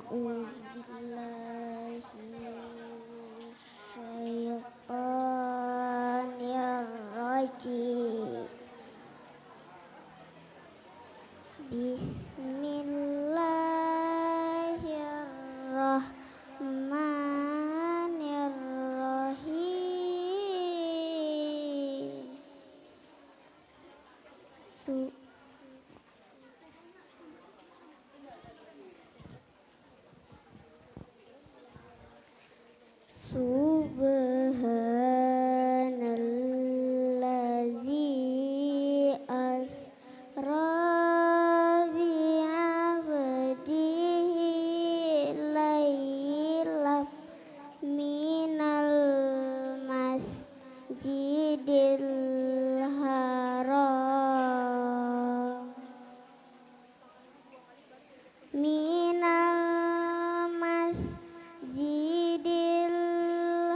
minasyaitonirrajim. Bismillahirrahmanirrahim. Subhanallazi asra bi'abdihi laylam minal masjidil haram minal masjidil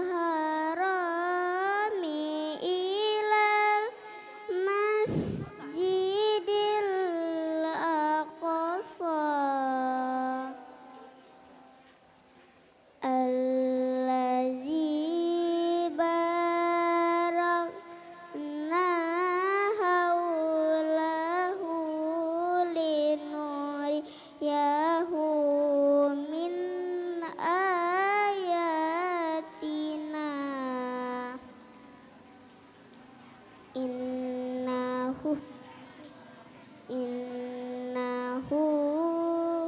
harami ilal masjidil aqsa allazi barakna haulahu linuriyahu min ayatina innahu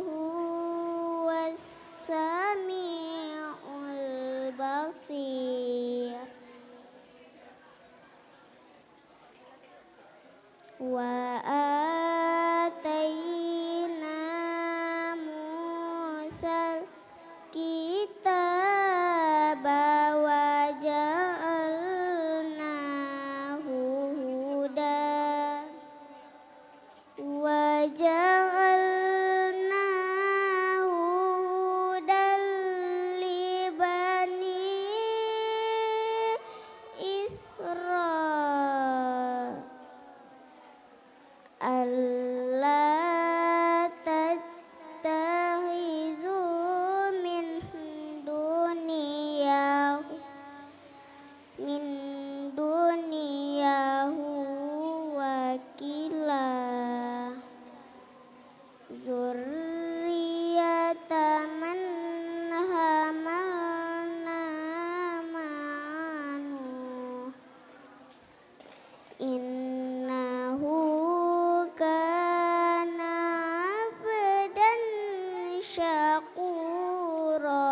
huwas samiul basir. Wa atayna Musal kitaba wa ja'alnahu hudan wa ja'alnahu hudan li bani Israil alla tattakhizu min duniyahu wakila zurriyata man hamalna ma'anu innahu kana abdan syakura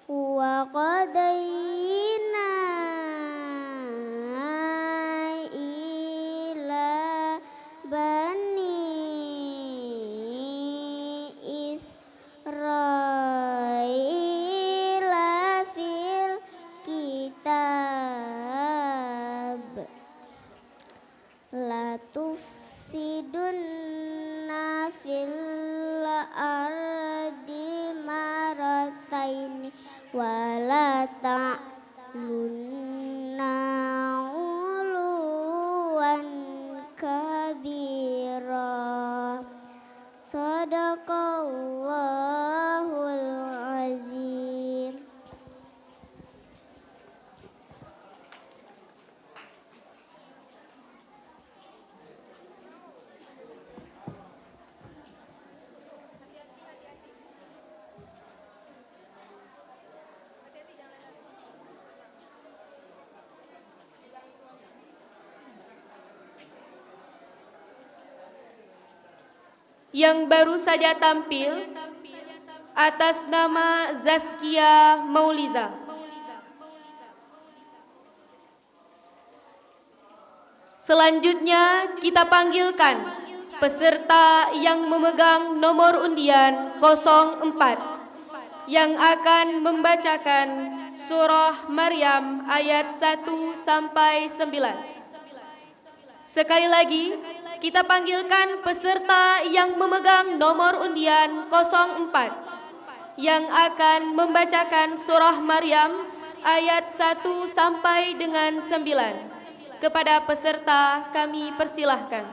wa qadayna ila bani Israila fil kitab la tufsidunna fil ardi marataini wa la ta'lunna uluwan kabira. Sadaqallahul azim. Yang baru saja tampil atas nama Zaskia Mauliza. Selanjutnya kita panggilkan peserta yang memegang nomor undian 04 yang akan membacakan surah Maryam ayat 1 sampai 9. Sekali lagi, kita panggilkan peserta yang memegang nomor undian 04 yang akan membacakan surah Maryam ayat 1 sampai dengan 9. Kepada peserta, kami persilahkan.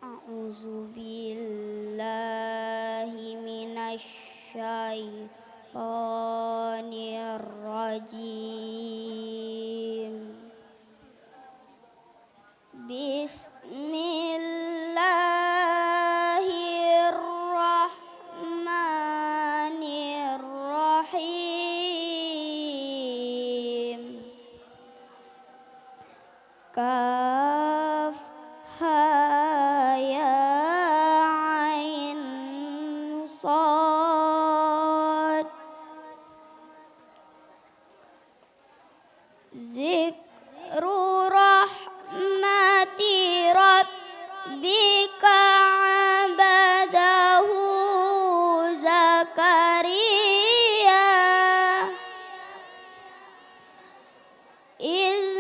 A'udzu billahi minasyaitonir rajim. Bismillahirrahmanirrahim. Kaf ha ya ain sad. Zikru rahmati rabbika abadahu Zakaria iznada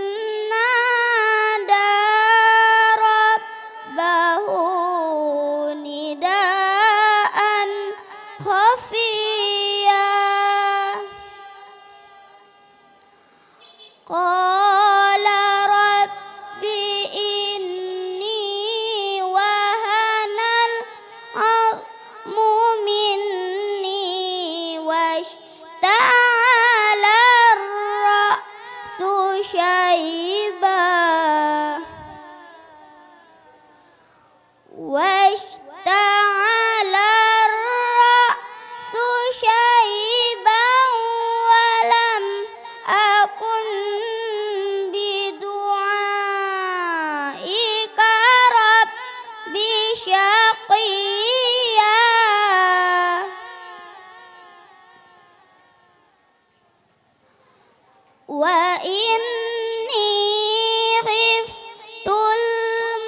rabbahu nidaan khafiya. Qala rabbi inni wahanal azmu minni washta'ala ar-ra'su syaiba washta'ala ar-ra'su syaiban walam akun bidu'aika rabbi syaqiya. Wa inni khiftul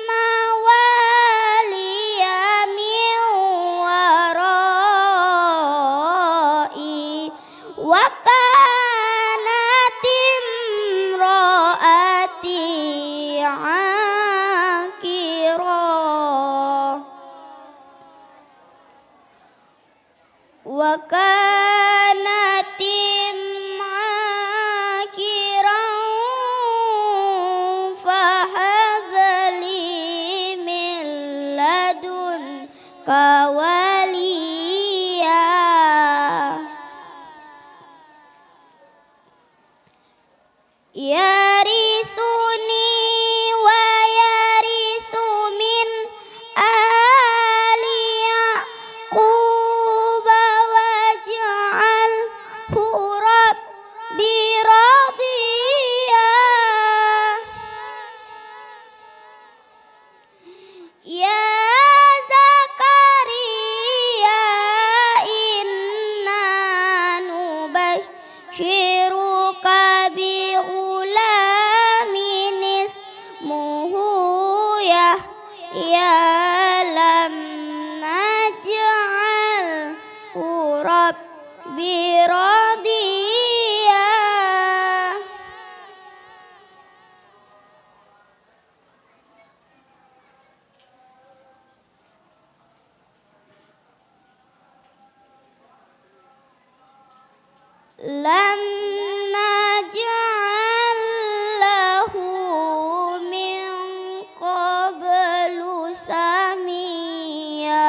mawaliya min warai wa kanat imraati aqira wa kanat aqiran fahabli min ladunka waliya. Yarisuni wa yarisu min ali Yaquba waj'alhu rabbi radiya. Ya Zakaria inna nubashiruka bi ghulamin ismuhu Yahya lam naj'alhu rabbi radiya. Lam naj'al lahu min qablu samia.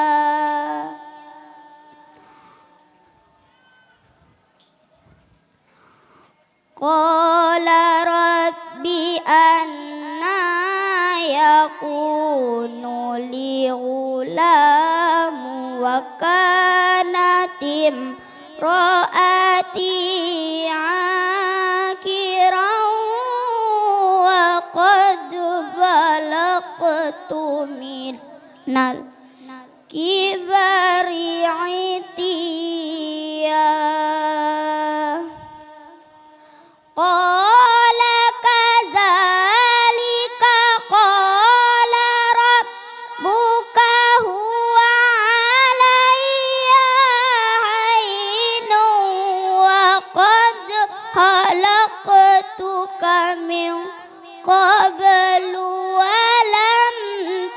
Qala rabbi anna yakunu li ghulamu wa kanatim ra'ati akiran wa qad balaqtu minal kibari itiya. Qala kadzalika qala rabbuka huwa alayya hainun wa qad khalaqtuka min qablu wa lam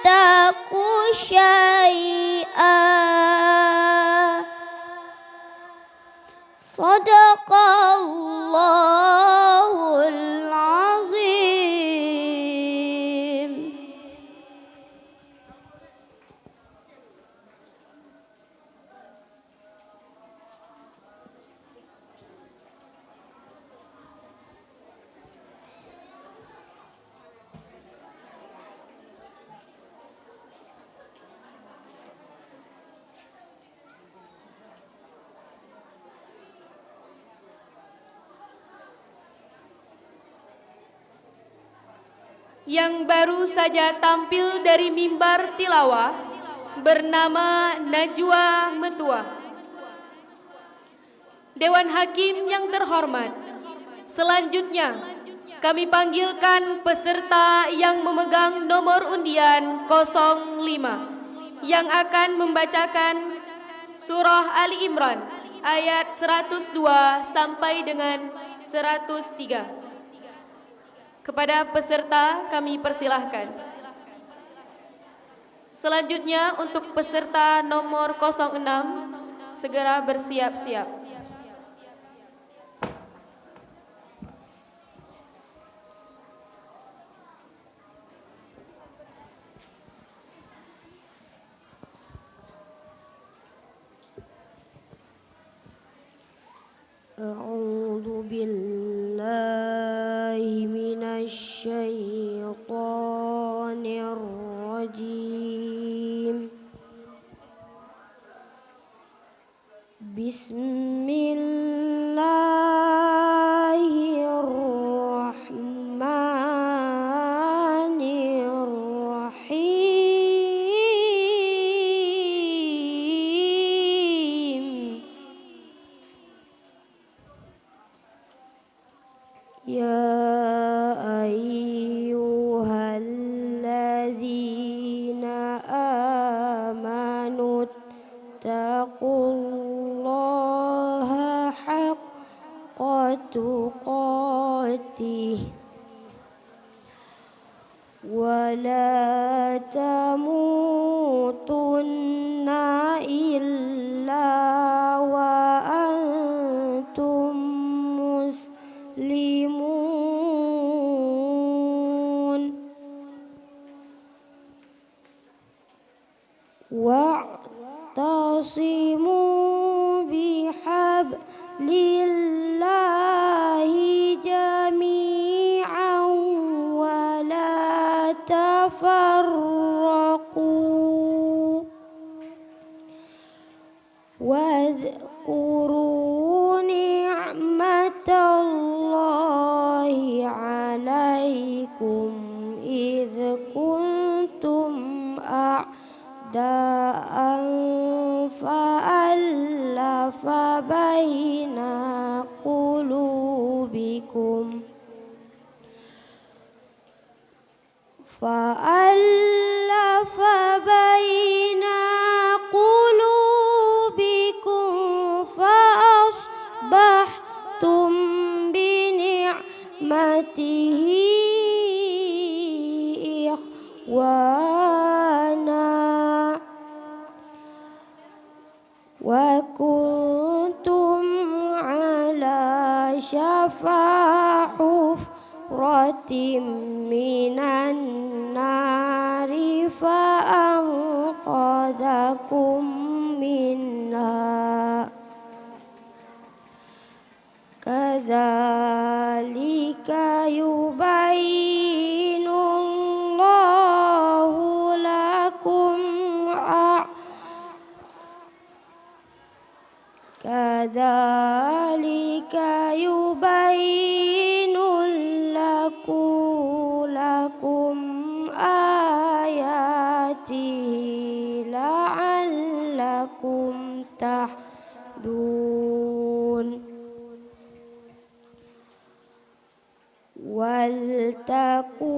taku syai'a. Sadaqallahul azim. yang baru saja tampil dari mimbar tilawah bernama Najwa Metua. Dewan Hakim yang terhormat, selanjutnya kami panggilkan peserta yang memegang nomor undian 05 yang akan membacakan surah Ali Imran ayat 102 sampai dengan 103. Kepada peserta kami persilahkan. Selanjutnya untuk peserta nomor 06 segera bersiap-siap. A'udzu billahi minasy syaithanir rajim. Bismillahirrahmanirrahim. Ya ayyuhalladzina amanu taqullaha haqqa tuqatih wa la tamutunna illa wa antum muslimun wa'tasimu bihablillahi jami'an wa la tafarraqu wadhkuru ni'matallahi 'alaikum idh kuntum a'da'an fa'alafa baina qulubikum فأصبحتم بنعمته إخوانا وكنتم على شفا حفرة من النار فأنقذكم منها كذلك يبين الله لكم كذلك يبين لكم آياته لعلكم تهتدون ولتكن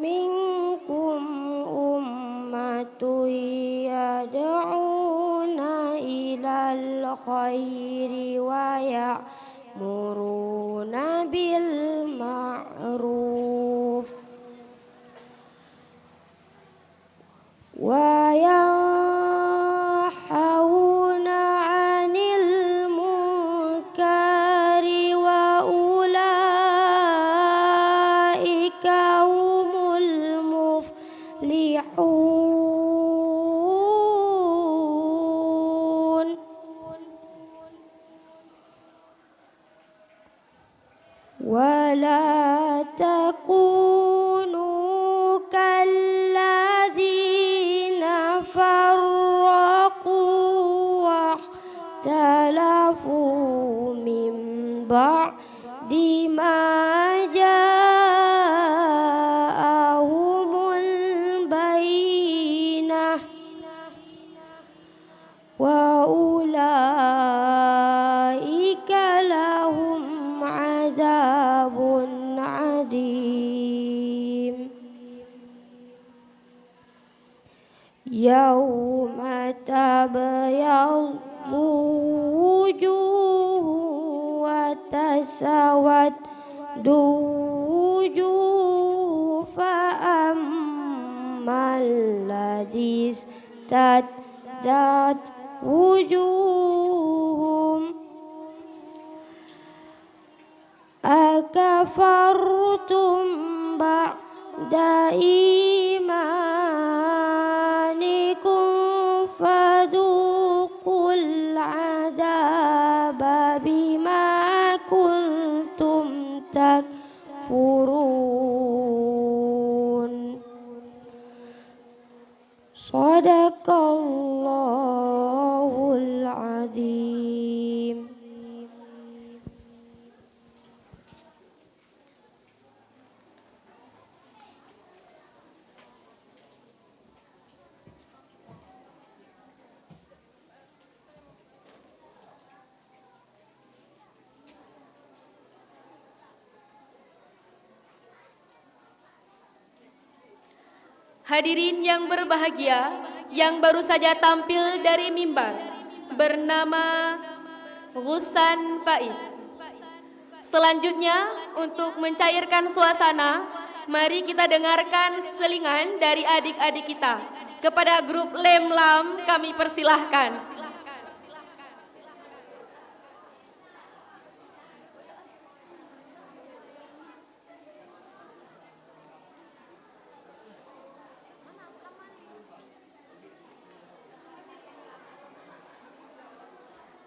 منكم أمة يدعون إلى الخير ويأمرون بالمعروف وينهون عن المنكر وأولئك هم المفلحون ولا تكونوا كالذين Yauma tabyaddu wujuh wa tasawwaddu wujuh fa ammal ladzi taddat wujuhum akafartum ba'da imanikum fadhuqul adaba bima kuntum takfurun. Shadaqallahul adzim. Hadirin yang berbahagia, yang baru saja tampil dari mimbar, bernama Ghussan Faiz. Selanjutnya, untuk mencairkan suasana, mari kita dengarkan selingan dari adik-adik kita. Kepada grup Lem Lam, kami persilahkan.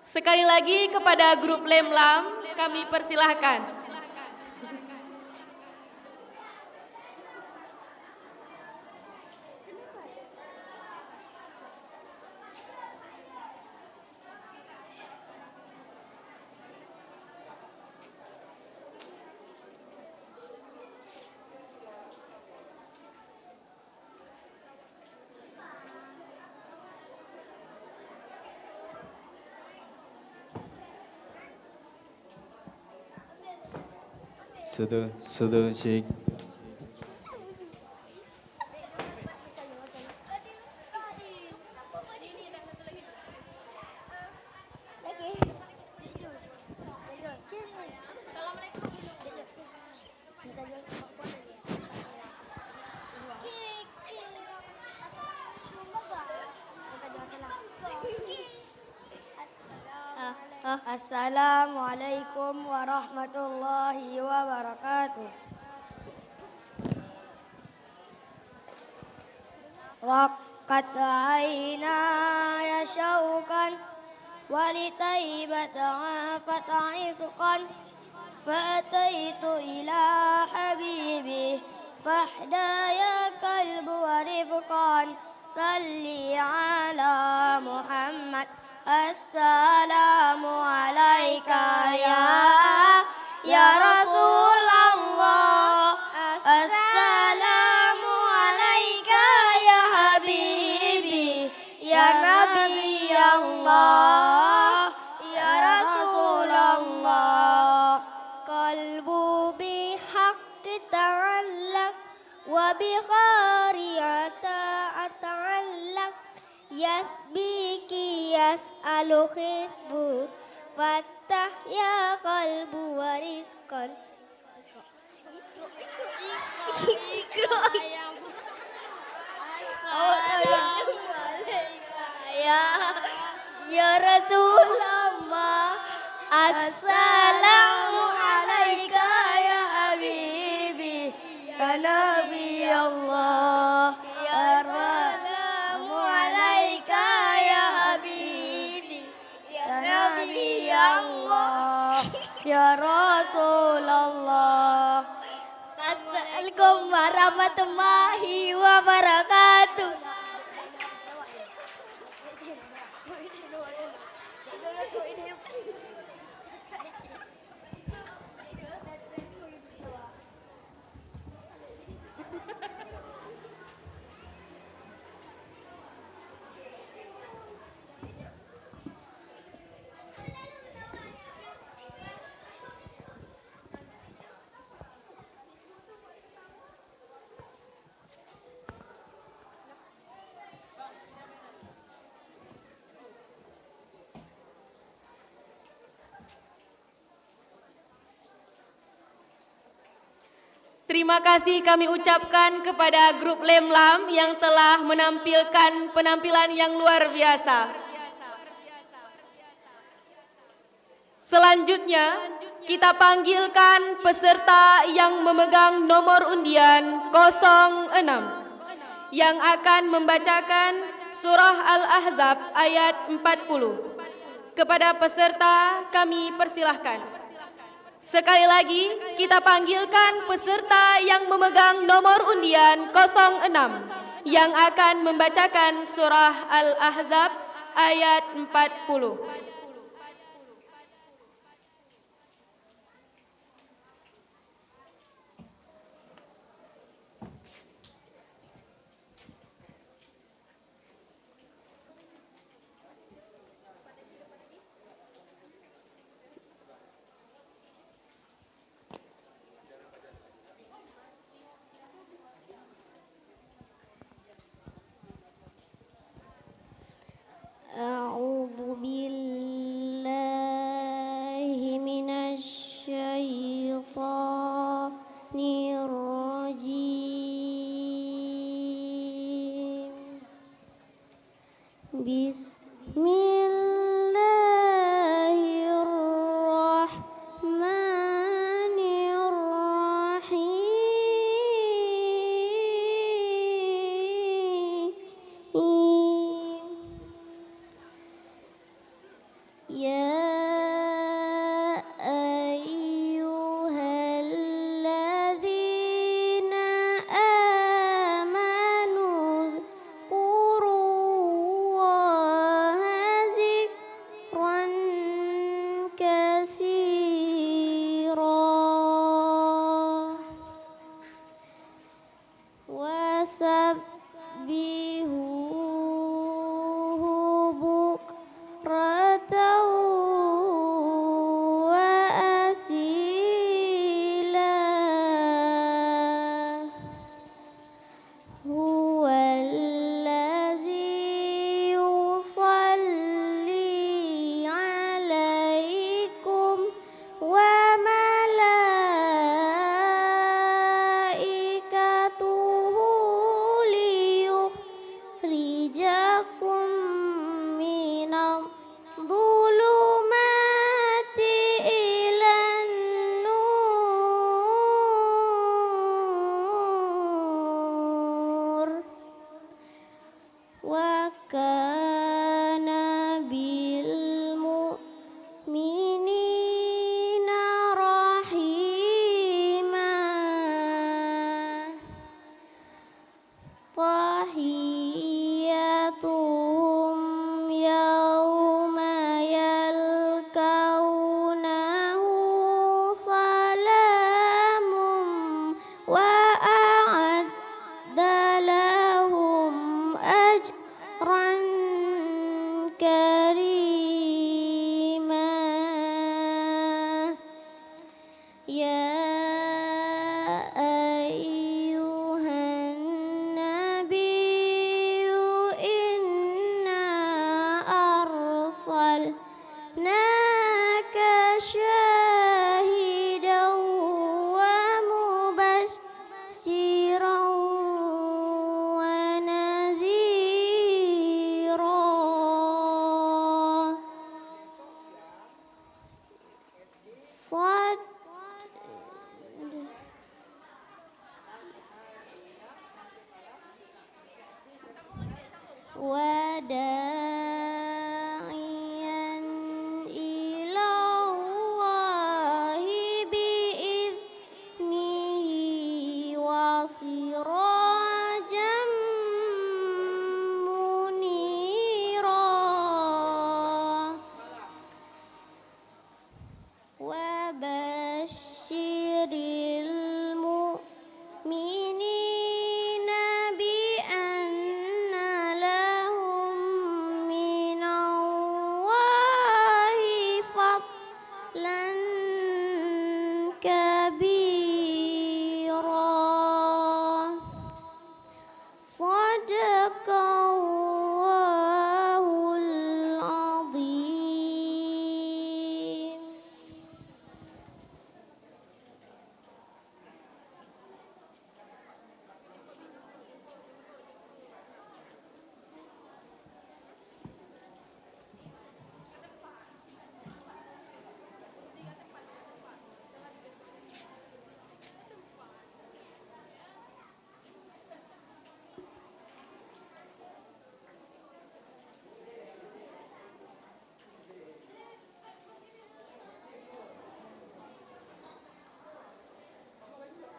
Sekali lagi kepada grup Lem Lam, kami persilahkan. Sudah cek. Assalamualaikum warahmatullahi wabarakatuh. Raqqat aina ya syauqan walitaibata fata'isukan fataitu ila habibi fahdaya kalbu warifqan salli ala Muhammad. Assalamu alaika ya Rasulullah. Assalamu alaika ya Habibi ya Nabi Allah ya Rasulullah. Qalbu bihaqqi ta'allaq wa bi khari'ata ata'allaq yasbiki yas'alu khibbu fattah ya qalbu wariskan. Ya Rasulullah. Assalamu alaika ya Habibi ya Nabi Allah ya Salamu alaika ya Habibi ya Nabi Allah ya Rasulullah. Assalamualaikum warahmatullahi wabarakatuh. Terima kasih kami ucapkan kepada grup Lemlam yang telah menampilkan penampilan yang luar biasa. Selanjutnya, kita panggilkan peserta yang memegang nomor undian 06 yang akan membacakan surah Al-Ahzab ayat 40. Kepada peserta kami persilahkan. Sekali lagi, kita panggilkan peserta yang memegang nomor undian 06 yang akan membacakan surah Al-Ahzab ayat 40. A'udzu billahi minasyaitonir rajim. Ya ayyuhalladzina amanu dzkurullaha dzikran katsira wasabbihuhu bukratan wa asila. Huwallazi yusalli alaikum wa malaikatuhu liyukhrijakum minadh dhulumati ilan nur wa kana bil mu'minina rahima. Tahiyyatuhum yawma yalqawnahu salamun wa a'adda lahum ajran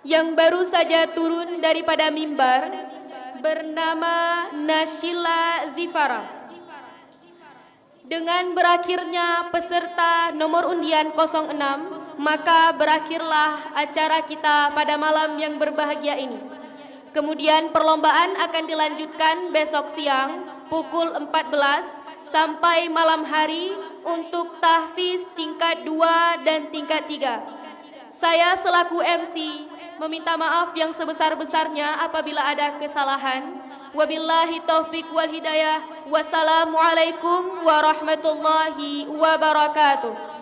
yang baru saja turun daripada mimbar bernama Nashila Zifara. Dengan berakhirnya peserta nomor undian 06, maka berakhirlah acara kita pada malam yang berbahagia ini. Kemudian perlombaan akan dilanjutkan besok siang pukul 14 sampai malam hari untuk tahfiz tingkat 2 dan tingkat 3. Saya selaku MC meminta maaf yang sebesar-besarnya apabila ada kesalahan. Wabillahi taufik wal hidayah. Wassalamualaikum warahmatullahi wabarakatuh.